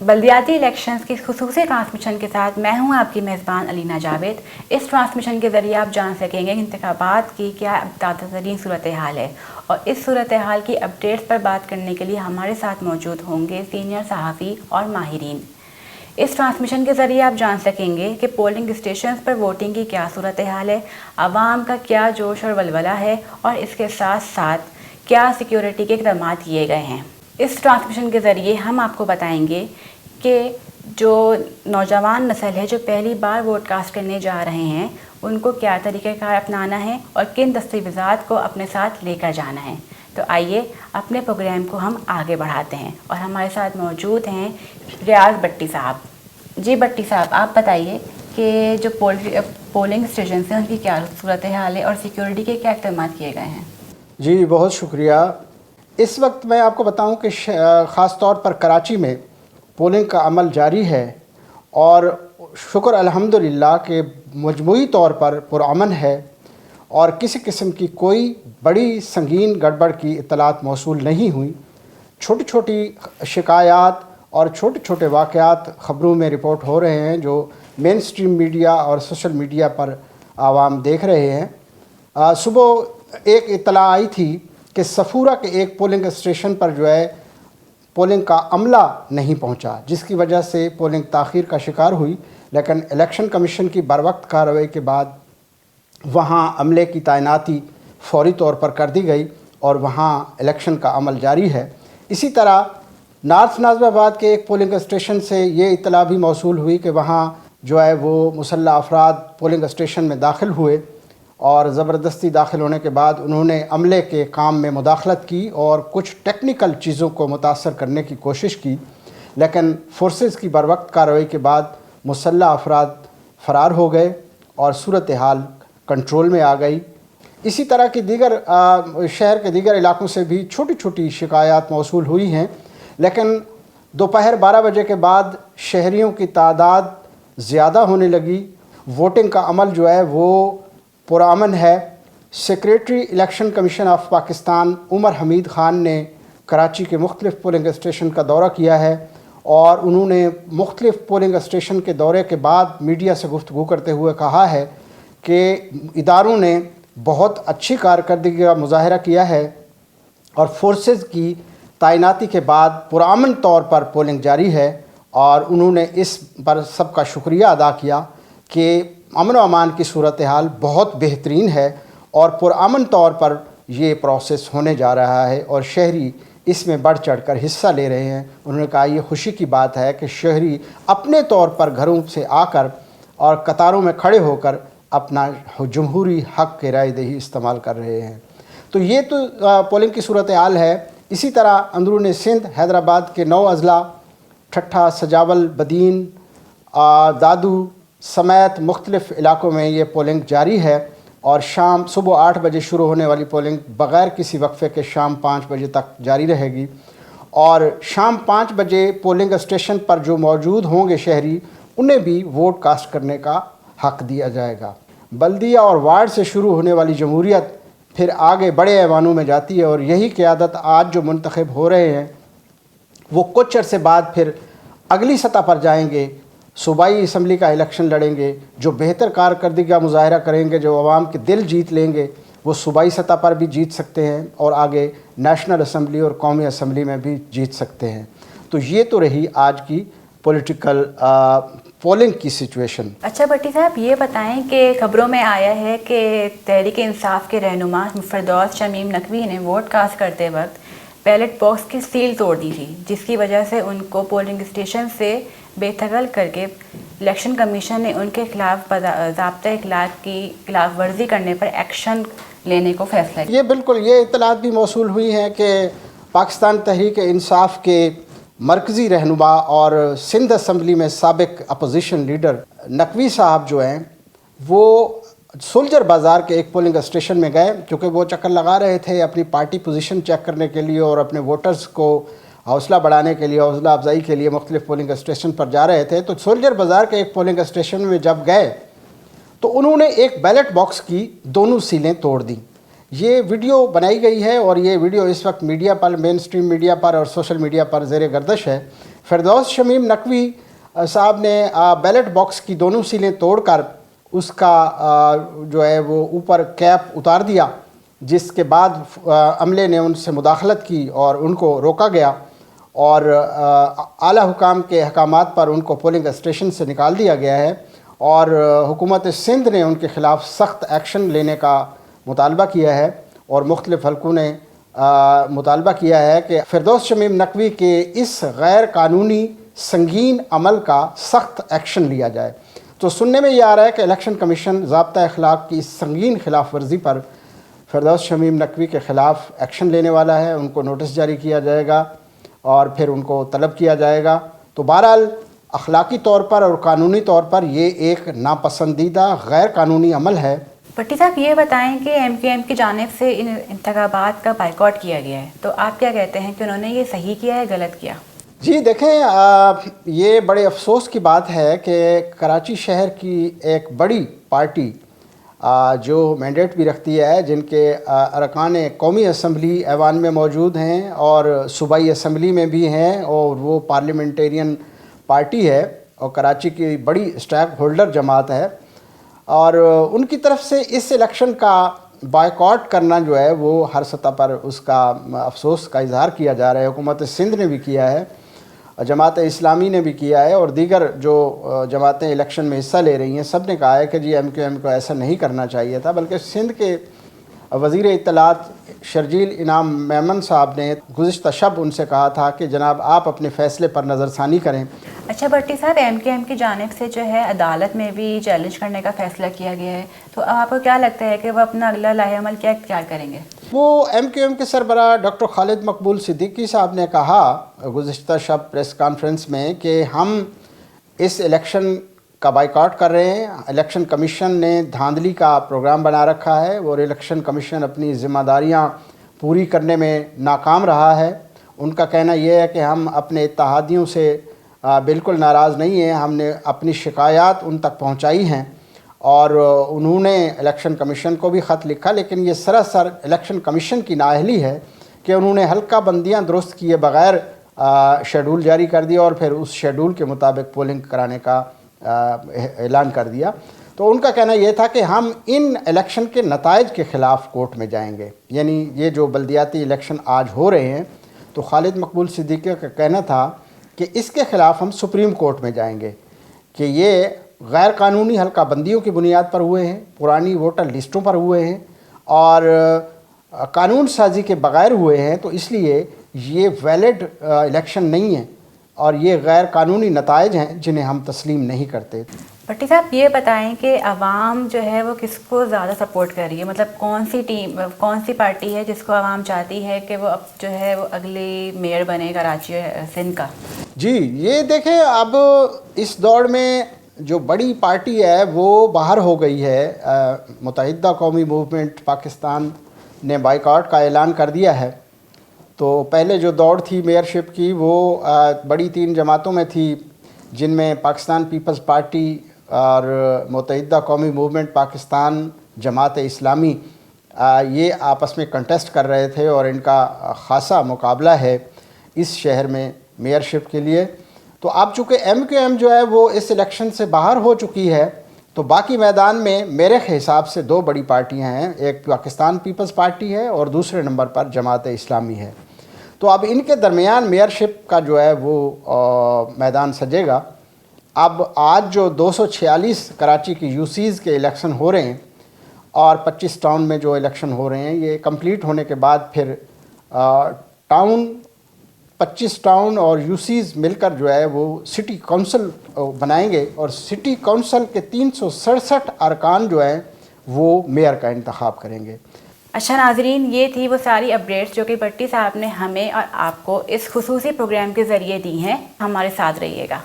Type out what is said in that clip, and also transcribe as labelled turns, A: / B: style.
A: بلدیاتی الیکشنز کی خصوصی ٹرانسمیشن کے ساتھ میں ہوں آپ کی میزبان علینا جاوید۔ اس ٹرانسمیشن کے ذریعے آپ جان سکیں گے انتخابات کی کیا تازہ ترین صورتحال ہے، اور اس صورتحال کی اپڈیٹس پر بات کرنے کے لیے ہمارے ساتھ موجود ہوں گے سینئر صحافی اور ماہرین۔ اس ٹرانسمیشن کے ذریعے آپ جان سکیں گے کہ پولنگ اسٹیشنز پر ووٹنگ کی کیا صورتحال ہے، عوام کا کیا جوش اور ولولہ ہے، اور اس کے ساتھ ساتھ کیا سیکیورٹی کے اقدامات کیے گئے ہیں۔ اس ٹرانسمیشن کے ذریعے ہم آپ کو بتائیں گے کہ جو نوجوان نسل ہے جو پہلی بار ووٹ کاسٹ کرنے جا رہے ہیں ان کو کیا طریقہ کار اپنانا ہے اور کن دستاویزات کو اپنے ساتھ لے کر جانا ہے۔ تو آئیے اپنے پروگرام کو ہم آگے بڑھاتے ہیں، اور ہمارے ساتھ موجود ہیں ریاض بٹی صاحب۔ جی بٹی صاحب، آپ بتائیے کہ جو پولنگ اسٹیشنز ہیں ان کی کیا صورتحال ہے اور سیکیورٹی کے کیا اقدامات کیے گئے ہیں؟
B: جی بہت شکریہ۔ اس وقت میں آپ کو بتاؤں کہ خاص طور پر کراچی میں پولنگ کا عمل جاری ہے، اور شکر الحمدللہ کہ مجموعی طور پر پرامن ہے، اور کسی قسم کی کوئی بڑی سنگین گڑبڑ کی اطلاعات موصول نہیں ہوئی۔ چھوٹی چھوٹی شکایات اور چھوٹے چھوٹے واقعات خبروں میں رپورٹ ہو رہے ہیں جو مین سٹریم میڈیا اور سوشل میڈیا پر عوام دیکھ رہے ہیں۔ صبح ایک اطلاع آئی تھی کہ صفورہ کے ایک پولنگ اسٹیشن پر جو ہے پولنگ کا عملہ نہیں پہنچا، جس کی وجہ سے پولنگ تاخیر کا شکار ہوئی، لیکن الیکشن کمیشن کی بروقت کارروائی کے بعد وہاں عملے کی تعیناتی فوری طور پر کر دی گئی اور وہاں الیکشن کا عمل جاری ہے۔ اسی طرح نارتھ ناظم آباد کے ایک پولنگ اسٹیشن سے یہ اطلاع بھی موصول ہوئی کہ وہاں جو ہے وہ مسلح افراد پولنگ اسٹیشن میں داخل ہوئے، اور زبردستی داخل ہونے کے بعد انہوں نے عملے کے کام میں مداخلت کی اور کچھ ٹیکنیکل چیزوں کو متاثر کرنے کی کوشش کی، لیکن فورسز کی بروقت کارروائی کے بعد مسلح افراد فرار ہو گئے اور صورتحال کنٹرول میں آ گئی۔ اسی طرح کی دیگر شہر کے دیگر علاقوں سے بھی چھوٹی چھوٹی شکایات موصول ہوئی ہیں، لیکن دوپہر 12 بجے کے بعد شہریوں کی تعداد زیادہ ہونے لگی، ووٹنگ کا عمل جو ہے وہ پرامن ہے۔ Secretary election commission of Pakistan Umar Hamid Khan نے کراچی کے مختلف پولنگ اسٹیشن کا دورہ کیا ہے، اور انہوں نے مختلف پولنگ اسٹیشن کے دورے کے بعد میڈیا سے گفتگو کرتے ہوئے کہا ہے کہ اداروں نے بہت اچھی کارکردگی کا مظاہرہ کیا ہے، اور فورسز کی تعیناتی کے بعد پرامن طور پر پولنگ جاری ہے، اور انہوں نے اس پر سب کا شکریہ ادا کیا کہ امن و امان کی صورتحال بہت بہترین ہے اور پرامن طور پر یہ پروسیس ہونے جا رہا ہے، اور شہری اس میں بڑھ چڑھ کر حصہ لے رہے ہیں۔ انہوں نے کہا یہ خوشی کی بات ہے کہ شہری اپنے طور پر گھروں سے آ کر اور قطاروں میں کھڑے ہو کر اپنا جمہوری حق کے رائے دہی استعمال کر رہے ہیں۔ تو یہ تو پولنگ کی صورتحال ہے۔ اسی طرح اندرون سندھ حیدرآباد کے 9 اضلاع ٹھٹھہ، سجاول، بدین، دادو سمیت مختلف علاقوں میں یہ پولنگ جاری ہے، اور صبح 8 بجے شروع ہونے والی پولنگ بغیر کسی وقفے کے شام 5 بجے تک جاری رہے گی، اور شام 5 بجے پولنگ اسٹیشن پر جو موجود ہوں گے شہری انہیں بھی ووٹ کاسٹ کرنے کا حق دیا جائے گا۔ بلدیہ اور وارڈ سے شروع ہونے والی جمہوریت پھر آگے بڑے ایوانوں میں جاتی ہے، اور یہی قیادت آج جو منتخب ہو رہے ہیں وہ کچھ عرصے بعد پھر اگلی سطح پر جائیں گے، صوبائی اسمبلی کا الیکشن لڑیں گے۔ جو بہتر کارکردگی کا مظاہرہ کریں گے، جو عوام کے دل جیت لیں گے، وہ صوبائی سطح پر بھی جیت سکتے ہیں اور آگے نیشنل اسمبلی اور قومی اسمبلی میں بھی جیت سکتے ہیں۔ تو یہ تو رہی آج کی پولیٹیکل پولنگ کی سچویشن۔
A: اچھا بٹی صاحب، یہ بتائیں کہ خبروں میں آیا ہے کہ تحریک انصاف کے رہنما فردوس شمیم نقوی نے ووٹ کاسٹ کرتے وقت بیلٹ باکس کی سیل توڑ دی تھی، جس کی وجہ سے ان کو پولنگ اسٹیشن سے بے دخل کر کے الیکشن کمیشن نے ان کے خلاف ضابطۂ اخلاق کی خلاف ورزی کرنے پر ایکشن لینے کو فیصلہ کیا۔
B: یہ بالکل یہ اطلاعات بھی موصول ہوئی ہیں کہ پاکستان تحریک انصاف کے مرکزی رہنما اور سندھ اسمبلی میں سابق اپوزیشن لیڈر نقوی صاحب جو ہیں وہ سولجر بازار کے ایک پولنگ اسٹیشن میں گئے، کیونکہ وہ چکر لگا رہے تھے اپنی پارٹی پوزیشن چیک کرنے کے لیے اور اپنے ووٹرز کو حوصلہ بڑھانے کے لیے، حوصلہ افزائی کے لیے مختلف پولنگ اسٹیشن پر جا رہے تھے۔ تو سولجر بازار کے ایک پولنگ اسٹیشن میں جب گئے تو انہوں نے ایک بیلٹ باکس کی دونوں سیلیں توڑ دیں۔ یہ ویڈیو بنائی گئی ہے اور یہ ویڈیو اس وقت میڈیا پر، مین سٹریم میڈیا پر اور سوشل میڈیا پر زیر گردش ہے، فردوس شمیم نقوی صاحب نے بیلٹ باکس کی دونوں سیلیں توڑ کر اس کا جو ہے وہ اوپر کیپ اتار دیا، جس کے بعد عملے نے ان سے مداخلت کی اور ان کو روکا گیا اور اعلیٰ حکام کے احکامات پر ان کو پولنگ اسٹیشن سے نکال دیا گیا ہے، اور حکومت سندھ نے ان کے خلاف سخت ایکشن لینے کا مطالبہ کیا ہے، اور مختلف حلقوں نے مطالبہ کیا ہے کہ فردوس شمیم نقوی کے اس غیر قانونی سنگین عمل کا سخت ایکشن لیا جائے۔ تو سننے میں یہ آ رہا ہے کہ الیکشن کمیشن ضابطہ اخلاق کی اس سنگین خلاف ورزی پر فردوس شمیم نقوی کے خلاف ایکشن لینے والا ہے، ان کو نوٹس جاری کیا جائے گا اور پھر ان کو طلب کیا جائے گا۔ تو بہرحال اخلاقی طور پر اور قانونی طور پر یہ ایک ناپسندیدہ غیر قانونی عمل ہے۔
A: بھٹی صاحب یہ بتائیں کہ ایم کیو ایم کی جانب سے ان انتخابات کا بائیکاٹ کیا گیا ہے، تو آپ کیا کہتے ہیں کہ انہوں نے یہ صحیح کیا ہے غلط کیا؟
B: جی دیکھیں، یہ بڑے افسوس کی بات ہے کہ کراچی شہر کی ایک بڑی پارٹی جو مینڈیٹ بھی رکھتی ہے، جن کے ارکان قومی اسمبلی ایوان میں موجود ہیں اور صوبائی اسمبلی میں بھی ہیں، اور وہ پارلیمنٹیرین پارٹی ہے اور کراچی کی بڑی اسٹیک ہولڈر جماعت ہے، اور ان کی طرف سے اس الیکشن کا بائیکاٹ کرنا جو ہے وہ ہر سطح پر اس کا افسوس کا اظہار کیا جا رہا ہے۔ حکومت سندھ نے بھی کیا ہے، جماعت اسلامی نے بھی کیا ہے، اور دیگر جو جماعتیں الیکشن میں حصہ لے رہی ہیں سب نے کہا ہے کہ جی ایم کیو ایم کو ایسا نہیں کرنا چاہیے تھا، بلکہ سندھ کے وزیر اطلاعات شرجیل انعام میمن صاحب نے گزشتہ شب ان سے کہا تھا کہ جناب آپ اپنے فیصلے پر نظر ثانی کریں۔
A: اچھا بھٹی صاحب، ایم کیو ایم کی جانب سے جو ہے عدالت میں بھی چیلنج کرنے کا فیصلہ کیا گیا ہے، تو آپ کو کیا لگتا ہے کہ وہ اپنا اگلا لاہ عمل کیا اختیار کریں گے؟
B: وہ ایم کیو ایم کے سربراہ ڈاکٹر خالد مقبول صدیقی صاحب نے کہا گزشتہ شب پریس کانفرنس میں کہ ہم اس الیکشن کا بائیکاٹ کر رہے ہیں۔ الیکشن کمیشن نے دھاندلی کا پروگرام بنا رکھا ہے اور الیکشن کمیشن اپنی ذمہ داریاں پوری کرنے میں ناکام رہا ہے۔ ان کا کہنا یہ ہے کہ ہم اپنے اتحادیوں سے بالکل ناراض نہیں ہیں، ہم نے اپنی شکایات ان تک پہنچائی ہیں، اور انہوں نے الیکشن کمیشن کو بھی خط لکھا، لیکن یہ سراسر الیکشن کمیشن کی نااہلی ہے کہ انہوں نے حلقہ بندیاں درست کیے بغیر شیڈول جاری کر دیا اور پھر اس شیڈول کے مطابق پولنگ کرانے کا اعلان کر دیا۔ تو ان کا کہنا یہ تھا کہ ہم ان الیکشن کے نتائج کے خلاف کورٹ میں جائیں گے، یعنی یہ جو بلدیاتی الیکشن آج ہو رہے ہیں، تو خالد مقبول صدیقی کا کہنا تھا کہ اس کے خلاف ہم سپریم کورٹ میں جائیں گے کہ یہ غیر قانونی حلقہ بندیوں کی بنیاد پر ہوئے ہیں، پرانی ووٹر لسٹوں پر ہوئے ہیں اور قانون سازی کے بغیر ہوئے ہیں، تو اس لیے یہ ویلڈ الیکشن نہیں ہے اور یہ غیر قانونی نتائج ہیں جنہیں ہم تسلیم نہیں کرتے۔
A: بھٹی صاحب یہ بتائیں کہ عوام جو ہے وہ کس کو زیادہ سپورٹ کر رہی ہے، مطلب کون سی پارٹی ہے جس کو عوام چاہتی ہے کہ وہ اب جو ہے وہ اگلی میئر بنے کراچی سندھ کا؟
B: جی یہ دیکھیں، اب اس دوڑ میں جو بڑی پارٹی ہے وہ باہر ہو گئی ہے۔ متحدہ قومی موومنٹ پاکستان نے بائیکاٹ کا اعلان کر دیا ہے۔ تو پہلے جو دوڑ تھی میئرشپ کی وہ بڑی 3 جماعتوں میں تھی، جن میں پاکستان پیپلز پارٹی اور متحدہ قومی موومنٹ پاکستان، جماعت اسلامی، یہ آپس میں کنٹیسٹ کر رہے تھے اور ان کا خاصا مقابلہ ہے اس شہر میں میئرشپ کے لیے۔ تو اب چونکہ ایم کیو ایم جو ہے وہ اس الیکشن سے باہر ہو چکی ہے، تو باقی میدان میں میرے حساب سے 2 بڑی پارٹیاں ہیں، ایک پاکستان پیپلز پارٹی ہے اور دوسرے نمبر پر جماعت اسلامی ہے۔ تو اب ان کے درمیان میئرشپ کا جو ہے وہ میدان سجے گا۔ اب آج جو 246 کراچی کی یو سیز کے الیکشن ہو رہے ہیں اور 25 ٹاؤن میں جو الیکشن ہو رہے ہیں، یہ کمپلیٹ ہونے کے بعد پھر ٹاؤن 25 ٹاؤن اور یو سیز مل کر جو ہے وہ سٹی کونسل بنائیں گے، اور سٹی کونسل کے 367 ارکان جو ہیں وہ میئر کا انتخاب کریں گے۔
A: اچھا ناظرین، یہ تھی وہ ساری اپڈیٹس جو کہ بھٹی صاحب نے ہمیں اور آپ کو اس خصوصی پروگرام کے ذریعے دی ہیں۔ ہمارے ساتھ رہیے گا۔